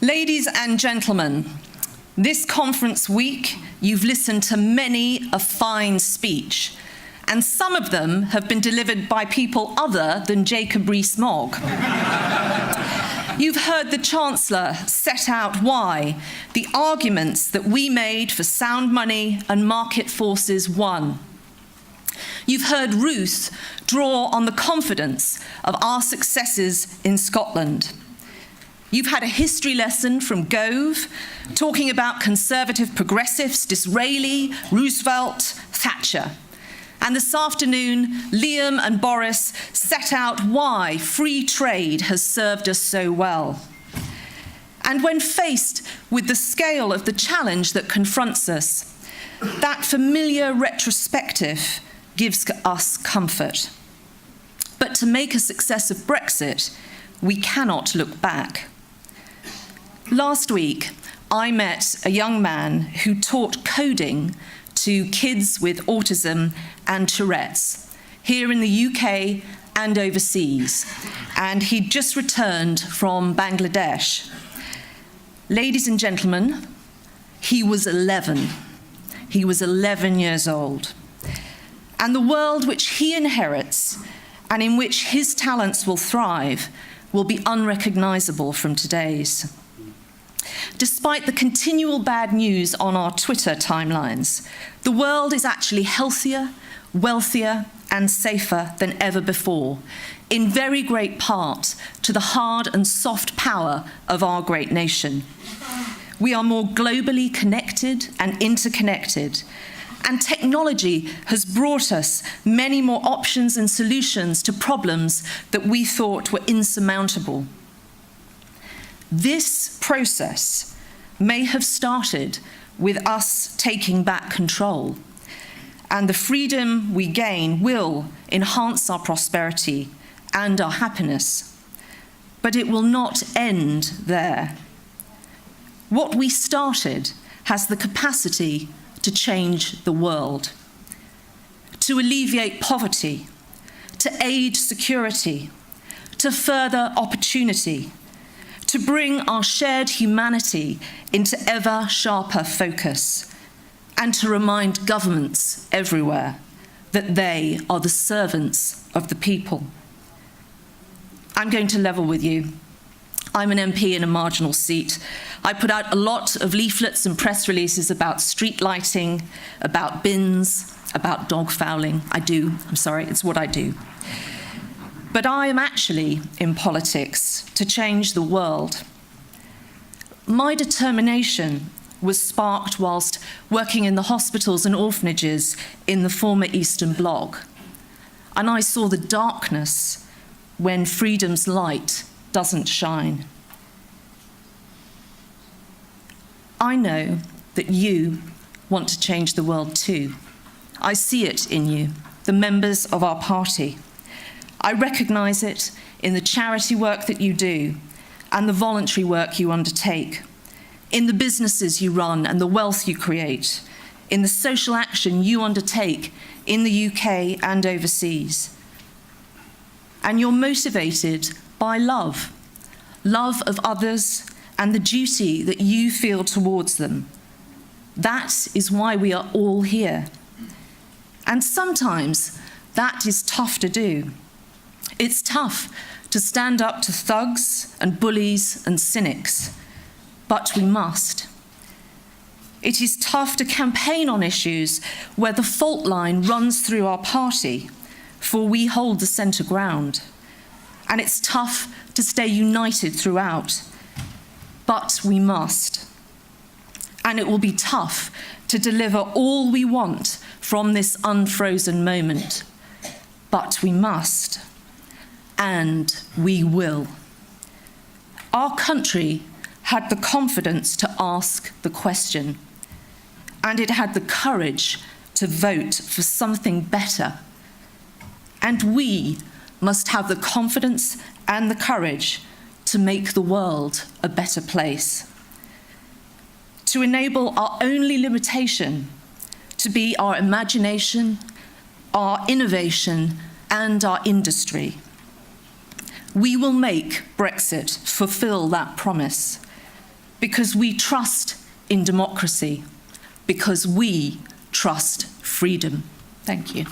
Ladies and gentlemen, this conference week, you've listened to many a fine speech, and some of them have been delivered by people other than Jacob Rees-Mogg. You've heard the Chancellor set out why the arguments that we made for sound money and market forces won. You've heard Ruth draw on the confidence of our successes in Scotland. You've had a history lesson from Gove, talking about conservative progressives, Disraeli, Roosevelt, Thatcher. And this afternoon, Liam and Boris set out why free trade has served us so well. And when faced with the scale of the challenge that confronts us, that familiar retrospective gives us comfort. But to make a success of Brexit, we cannot look back. Last week, I met a young man who taught coding to kids with autism and Tourette's here in the UK and overseas, and he'd just returned from Bangladesh. Ladies and gentlemen, he was 11. He was 11 years old. And the world which he inherits and in which his talents will thrive will be unrecognisable from today's. Despite the continual bad news on our Twitter timelines, the world is actually healthier, wealthier, and safer than ever before, in very great part to the hard and soft power of our great nation. We are more globally connected and interconnected, and technology has brought us many more options and solutions to problems that we thought were insurmountable. This process may have started with us taking back control, and the freedom we gain will enhance our prosperity and our happiness. But it will not end there. What we started has the capacity to change the world, to alleviate poverty, to aid security, to further opportunity, to bring our shared humanity into ever sharper focus, and to remind governments everywhere that they are the servants of the people. I'm going to level with you. I'm an MP in a marginal seat. I put out a lot of leaflets and press releases about street lighting, about bins, about dog fouling. I'm sorry, it's what I do. But I am actually in politics to change the world. My determination was sparked whilst working in the hospitals and orphanages in the former Eastern Bloc. And I saw the darkness when freedom's light doesn't shine. I know that you want to change the world too. I see it in you, the members of our party. I recognise it in the charity work that you do and the voluntary work you undertake, in the businesses you run and the wealth you create, in the social action you undertake in the UK and overseas. And you're motivated by love of others and the duty that you feel towards them. That is why we are all here. And sometimes that is tough to do. It's tough to stand up to thugs and bullies and cynics, but we must. It is tough to campaign on issues where the fault line runs through our party, for we hold the centre ground. And it's tough to stay united throughout, but we must. And it will be tough to deliver all we want from this unfrozen moment, but we must. And we will. Our country had the confidence to ask the question, and it had the courage to vote for something better. And we must have the confidence and the courage to make the world a better place. To enable our only limitation to be our imagination, our innovation, and our industry. We will make Brexit fulfill that promise. because we trust in democracy, because we trust freedom. Thank you.